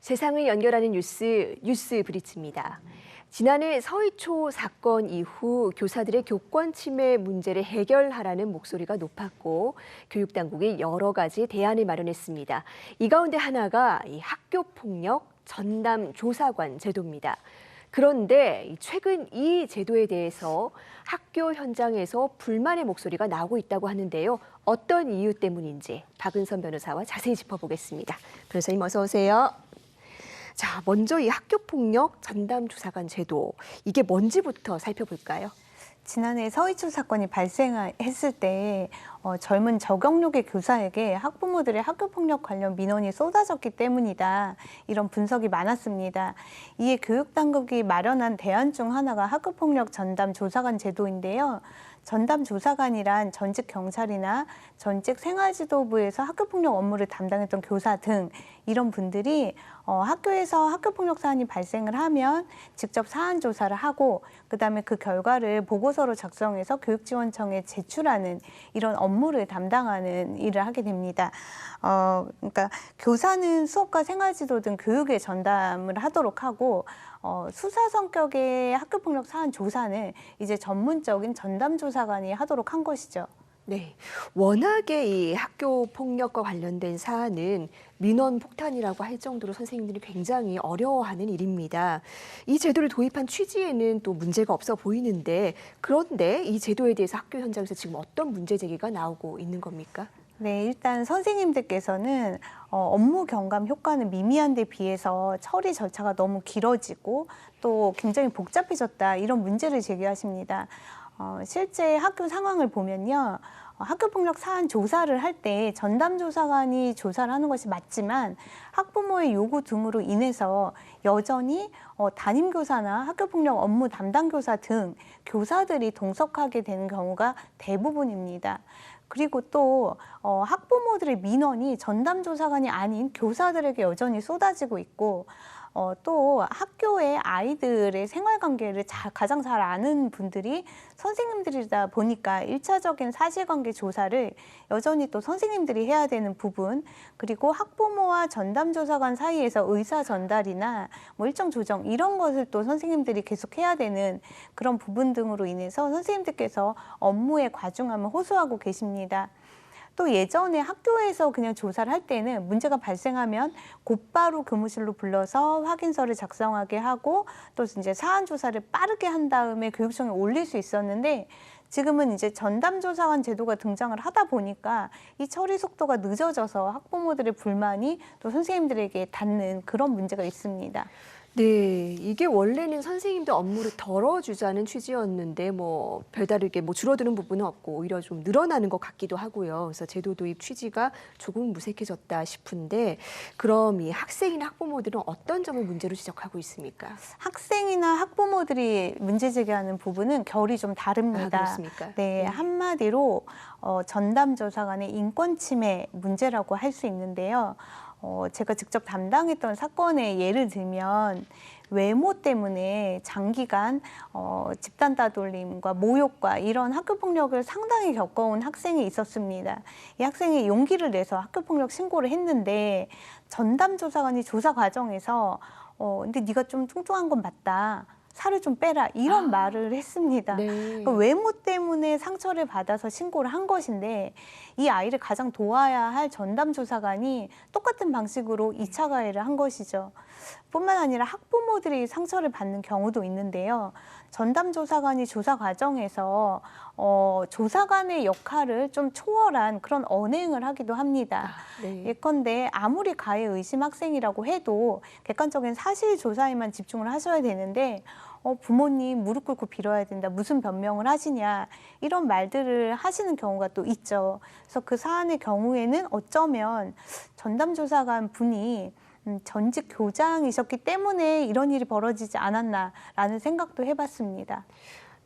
세상을 연결하는 뉴스, 뉴스 브리치입니다. 지난해 서희초 사건 이후 교사들의 교권 침해 문제를 해결하라는 목소리가 높았고 교육당국이 여러 가지 대안을 마련했습니다. 이 가운데 하나가 이 학교폭력 전담 조사관 제도입니다. 그런데 최근 이 제도에 대해서 학교 현장에서 불만의 목소리가 나오고 있다고 하는데요. 어떤 이유 때문인지 박은선 변호사와 자세히 짚어보겠습니다. 변호사님 어서 오세요. 자, 먼저 이 학교폭력 전담조사관 제도, 이게 뭔지부터 살펴볼까요? 지난해 서희초 사건이 발생했을 때 젊은 저경력의 교사에게 학부모들의 학교폭력 관련 민원이 쏟아졌기 때문이다. 이런 분석이 많았습니다. 이에 교육당국이 마련한 대안 중 하나가 학교폭력 전담 조사관 제도인데요. 전담 조사관이란 전직 경찰이나 전직 생활지도부에서 학교폭력 업무를 담당했던 교사 등 이런 분들이 학교에서 학교폭력 사안이 발생을 하면 직접 사안 조사를 하고 그다음에 그 결과를 보고서로 작성해서 교육지원청에 제출하는 이런 업무를 담당하는 일을 하게 됩니다. 그러니까 교사는 수업과 생활지도 등 교육에 전담을 하도록 하고 수사 성격의 학교폭력 사안 조사는 이제 전문적인 전담조사관이 하도록 한 것이죠. 네, 워낙에 이 학교 폭력과 관련된 사안은 민원 폭탄이라고 할 정도로 선생님들이 굉장히 어려워하는 일입니다. 이 제도를 도입한 취지에는 또 문제가 없어 보이는데 그런데 이 제도에 대해서 학교 현장에서 지금 어떤 문제 제기가 나오고 있는 겁니까? 네, 일단 선생님들께서는 업무 경감 효과는 미미한 데 비해서 처리 절차가 너무 길어지고 또 굉장히 복잡해졌다 이런 문제를 제기하십니다. 실제 학교 상황을 보면요. 학교폭력 사안 조사를 할 때 전담조사관이 조사를 하는 것이 맞지만 학부모의 요구 등으로 인해서 여전히 담임교사나 학교폭력 업무 담당교사 등 교사들이 동석하게 되는 경우가 대부분입니다. 그리고 또 학부모들의 민원이 전담조사관이 아닌 교사들에게 여전히 쏟아지고 있고 또 학교의 아이들의 생활관계를 가장 잘 아는 분들이 선생님들이다 보니까 1차적인 사실관계 조사를 여전히 또 선생님들이 해야 되는 부분 그리고 학부모와 전담조사관 사이에서 의사 전달이나 뭐 일정 조정 이런 것을 또 선생님들이 계속 해야 되는 그런 부분 등으로 인해서 선생님들께서 업무의 과중함을 호소하고 계십니다. 또 예전에 학교에서 그냥 조사를 할 때는 문제가 발생하면 곧바로 교무실로 불러서 확인서를 작성하게 하고 또 이제 사안 조사를 빠르게 한 다음에 교육청에 올릴 수 있었는데 지금은 이제 전담조사관 제도가 등장을 하다 보니까 이 처리 속도가 늦어져서 학부모들의 불만이 또 선생님들에게 닿는 그런 문제가 있습니다. 네, 이게 원래는 선생님들 업무를 덜어주자는 취지였는데 뭐 별다르게 뭐 줄어드는 부분은 없고 오히려 좀 늘어나는 것 같기도 하고요. 그래서 제도 도입 취지가 조금 무색해졌다 싶은데 그럼 이 학생이나 학부모들은 어떤 점을 문제로 지적하고 있습니까? 학생이나 학부모들이 문제 제기하는 부분은 결이 좀 다릅니다. 그렇습니까? 네, 한마디로 전담조사관의 인권 침해 문제라고 할 수 있는데요. 제가 직접 담당했던 사건의 예를 들면 외모 때문에 장기간 집단 따돌림과 모욕과 이런 학교폭력을 상당히 겪어온 학생이 있었습니다. 이 학생이 용기를 내서 학교폭력 신고를 했는데 전담조사관이 조사 과정에서 근데 네가 좀 뚱뚱한 건 맞다. 살을 좀 빼라 이런 말을 했습니다. 네. 그러니까 외모 때문에 상처를 받아서 신고를 한 것인데 이 아이를 가장 도와야 할 전담조사관이 똑같은 방식으로 2차 가해를 한 것이죠. 뿐만 아니라 학부모들이 상처를 받는 경우도 있는데요. 전담조사관이 조사 과정에서 조사관의 역할을 좀 초월한 그런 언행을 하기도 합니다. 네. 예컨대 아무리 가해 의심 학생이라고 해도 객관적인 사실 조사에만 집중을 하셔야 되는데 부모님 무릎 꿇고 빌어야 된다. 무슨 변명을 하시냐. 이런 말들을 하시는 경우가 또 있죠. 그래서 그 사안의 경우에는 어쩌면 전담조사관 분이 전직 교장이셨기 때문에 이런 일이 벌어지지 않았나라는 생각도 해봤습니다.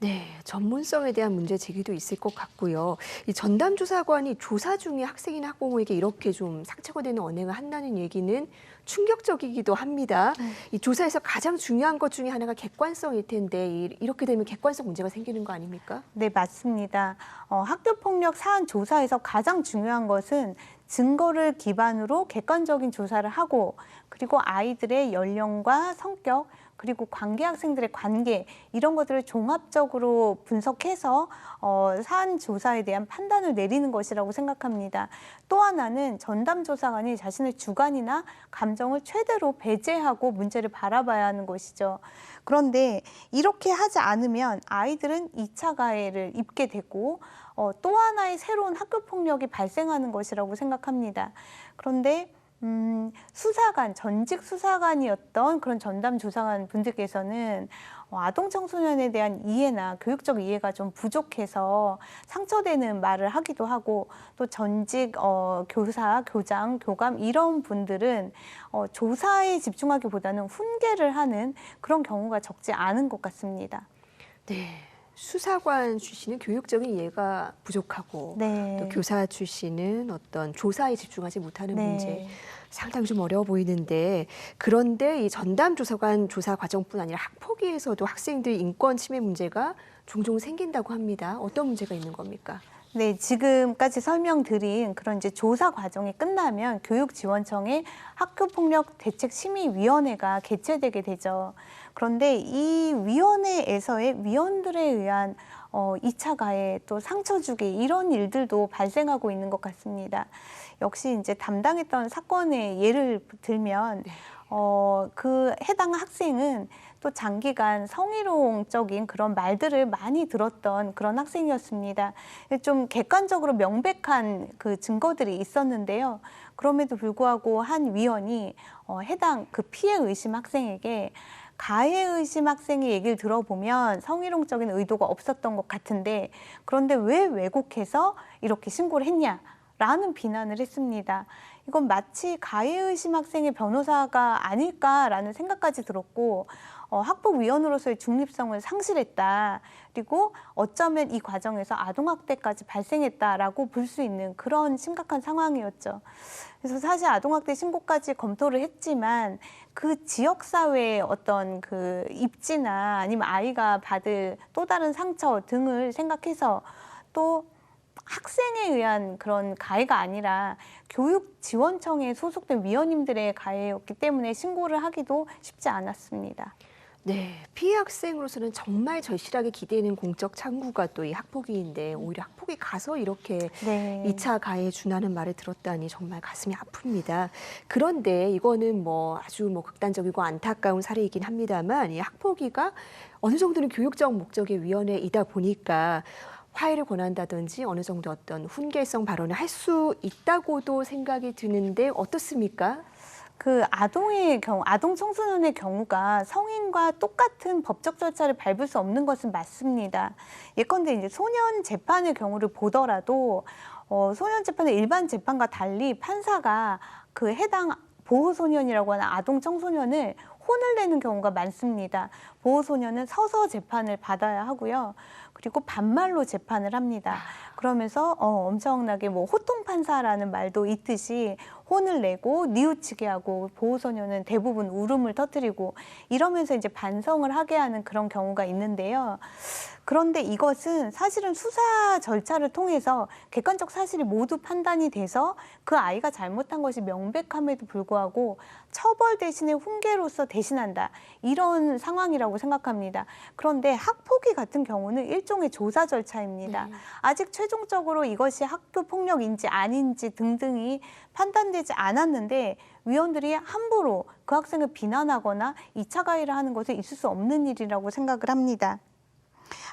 네, 전문성에 대한 문제 제기도 있을 것 같고요. 이 전담조사관이 조사 중에 학생이나 학부모에게 이렇게 좀 상처가 되는 언행을 한다는 얘기는 충격적이기도 합니다. 이 조사에서 가장 중요한 것 중에 하나가 객관성일 텐데 이렇게 되면 객관성 문제가 생기는 거 아닙니까? 네, 맞습니다. 학교폭력 사안 조사에서 가장 중요한 것은 증거를 기반으로 객관적인 조사를 하고 그리고 아이들의 연령과 성격, 그리고 관계 학생들의 관계 이런 것들을 종합적으로 분석해서 사안 조사에 대한 판단을 내리는 것이라고 생각합니다. 또 하나는 전담조사관이 자신의 주관이나 감정을 최대로 배제하고 문제를 바라봐야 하는 것이죠. 그런데 이렇게 하지 않으면 아이들은 2차 가해를 입게 되고 또 하나의 새로운 학교폭력이 발생하는 것이라고 생각합니다. 그런데 수사관, 전직 수사관이었던 그런 전담 조사관 분들께서는 아동 청소년에 대한 이해나 교육적 이해가 좀 부족해서 상처되는 말을 하기도 하고 또 전직 교사, 교장, 교감 이런 분들은 조사에 집중하기보다는 훈계를 하는 그런 경우가 적지 않은 것 같습니다. 네. 수사관 출신은 교육적인 이해가 부족하고 네. 또 교사 출신은 어떤 조사에 집중하지 못하는 네. 문제 상당히 좀 어려워 보이는데 그런데 이 전담조사관 조사 과정뿐 아니라 학폭위에서도 학생들 인권 침해 문제가 종종 생긴다고 합니다. 어떤 문제가 있는 겁니까? 네, 지금까지 설명드린 그런 이제 조사 과정이 끝나면 교육지원청의 학교폭력대책심의위원회가 개최되게 되죠. 그런데 이 위원회에서의 위원들에 의한 2차 가해 또 상처 주기 이런 일들도 발생하고 있는 것 같습니다. 역시 이제 담당했던 사건의 예를 들면 그 해당 학생은 또 장기간 성희롱적인 그런 말들을 많이 들었던 그런 학생이었습니다. 좀 객관적으로 명백한 그 증거들이 있었는데요. 그럼에도 불구하고 한 위원이 해당 그 피해 의심 학생에게 가해 의심 학생의 얘기를 들어보면 성희롱적인 의도가 없었던 것 같은데 그런데 왜 왜곡해서 이렇게 신고를 했냐라는 비난을 했습니다. 이건 마치 가해 의심 학생의 변호사가 아닐까라는 생각까지 들었고 학폭위원으로서의 중립성을 상실했다. 그리고 어쩌면 이 과정에서 아동학대까지 발생했다라고 볼 수 있는 그런 심각한 상황이었죠. 그래서 사실 아동학대 신고까지 검토를 했지만 그 지역사회의 어떤 그 입지나 아니면 아이가 받을 또 다른 상처 등을 생각해서 또 학생에 의한 그런 가해가 아니라 교육지원청에 소속된 위원님들의 가해였기 때문에 신고를 하기도 쉽지 않았습니다. 네, 피해 학생으로서는 정말 절실하게 기대는 공적 창구가 또 이 학폭위인데 오히려 학폭위 가서 이렇게 네. 2차 가해에 준하는 말을 들었다니 정말 가슴이 아픕니다. 그런데 이거는 뭐 아주 뭐 극단적이고 안타까운 사례이긴 합니다만 이 학폭위가 어느 정도는 교육적 목적의 위원회이다 보니까 화해를 권한다든지 어느 정도 어떤 훈계성 발언을 할 수 있다고도 생각이 드는데 어떻습니까? 그 아동의 경우, 아동 청소년의 경우가 성인과 똑같은 법적 절차를 밟을 수 없는 것은 맞습니다. 예컨대 이제 소년 재판의 경우를 보더라도 소년 재판의 일반 재판과 달리 판사가 그 해당 보호소년이라고 하는 아동 청소년을 혼을 내는 경우가 많습니다. 보호소년은 서서 재판을 받아야 하고요. 그리고 반말로 재판을 합니다. 그러면서 엄청나게 뭐 호통판사라는 말도 있듯이 혼을 내고 뉘우치게 하고 보호소년은 대부분 울음을 터뜨리고 이러면서 이제 반성을 하게 하는 그런 경우가 있는데요. 그런데 이것은 사실은 수사 절차를 통해서 객관적 사실이 모두 판단이 돼서 그 아이가 잘못한 것이 명백함에도 불구하고 처벌 대신에 훈계로서 대신한다. 이런 상황이라고 생각합니다. 그런데 학폭위 같은 경우는 일종의 조사 절차입니다. 아직 최종적으로 이것이 학교 폭력인지 아닌지 등등이 판단되지 않았는데 위원들이 함부로 그 학생을 비난하거나 2차 가해를 하는 것은 있을 수 없는 일이라고 생각을 합니다.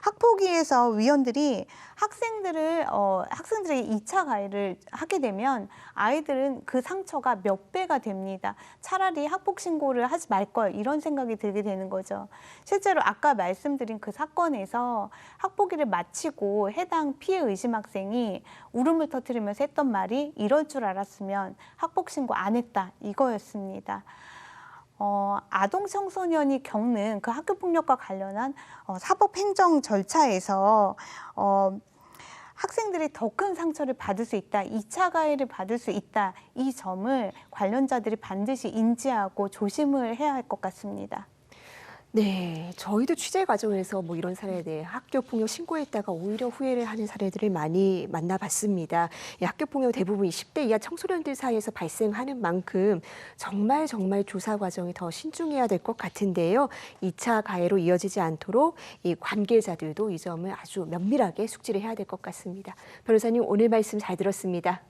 학폭위에서 위원들이 학생들에게 2차 가해를 하게 되면 아이들은 그 상처가 몇 배가 됩니다. 차라리 학폭 신고를 하지 말 걸 이런 생각이 들게 되는 거죠. 실제로 아까 말씀드린 그 사건에서 학폭위를 마치고 해당 피해 의심 학생이 울음을 터뜨리면서 했던 말이 이럴 줄 알았으면 학폭 신고 안 했다 이거였습니다. 아동 청소년이 겪는 그 학교폭력과 관련한 사법행정 절차에서 학생들이 더 큰 상처를 받을 수 있다, 2차 가해를 받을 수 있다, 이 점을 관련자들이 반드시 인지하고 조심을 해야 할 것 같습니다. 네, 저희도 취재 과정에서 뭐 이런 사례에 대해 학교 폭력 신고했다가 오히려 후회를 하는 사례들을 많이 만나봤습니다. 이 학교 폭력 대부분 10대 이하 청소년들 사이에서 발생하는 만큼 정말 조사 과정이 더 신중해야 될 것 같은데요. 2차 가해로 이어지지 않도록 이 관계자들도 이 점을 아주 면밀하게 숙지를 해야 될 것 같습니다. 변호사님, 오늘 말씀 잘 들었습니다.